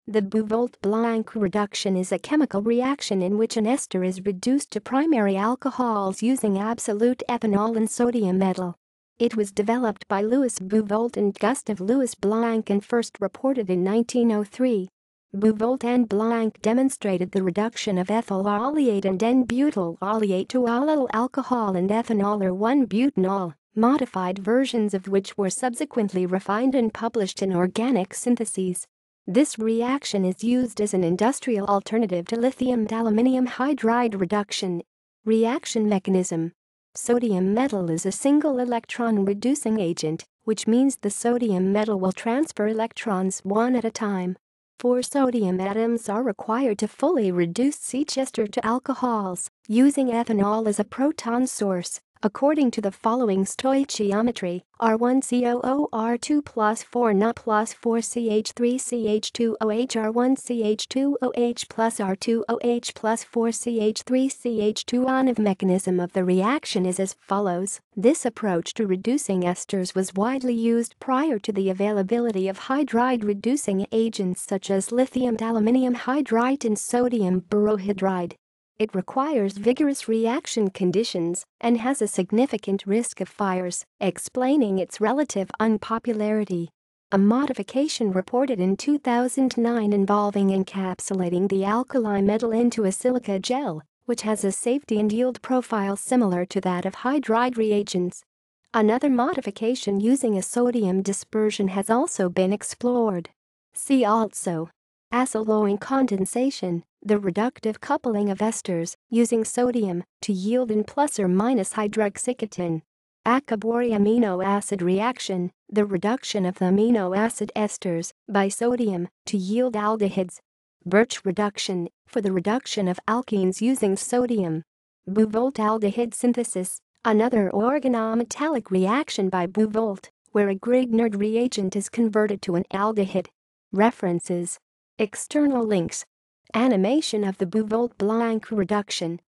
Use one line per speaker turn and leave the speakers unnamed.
The Bouveault-Blanc reduction is a chemical reaction in which an ester is reduced to primary alcohols using absolute ethanol and sodium metal. It was developed by Louis Bouveault and Gustave Louis Blanc and first reported in 1903. Bouveault and Blanc demonstrated the reduction of ethyl oleate and n-butyl oleate to oleyl alcohol and ethanol or 1-butanol, modified versions of which were subsequently refined and published in Organic Syntheses. This reaction is used as an industrial alternative to lithium aluminium hydride reduction. Reaction mechanism. Sodium metal is a single electron reducing agent, which means the sodium metal will transfer electrons one at a time. 4 sodium atoms are required to fully reduce each ester to alcohols, using ethanol as a proton source. According to the following stoichiometry, R1COO R2 plus 4 Na plus 4 CH3CH2OH R1CH2OH plus R2OH plus 4 CH3CH2 On of mechanism of the reaction is as follows. This approach to reducing esters was widely used prior to the availability of hydride reducing agents such as lithium aluminium hydride and sodium borohydride. It requires vigorous reaction conditions and has a significant risk of fires, explaining its relative unpopularity. A modification reported in 2009 involving encapsulating the alkali metal into a silica gel, which has a safety and yield profile similar to that of hydride reagents. Another modification using a sodium dispersion has also been explored. See also: Acyloin condensation, the reductive coupling of esters using sodium to yield N plus or minus hydroxyketone. Acyloin amino acid reaction, the reduction of the amino acid esters by sodium to yield aldehydes. Birch reduction, for the reduction of alkenes using sodium. Bouveault aldehyde synthesis, another organometallic reaction by Bouveault, where a Grignard reagent is converted to an aldehyde. References. External links. Animation of the Bouveault-Blanc reduction.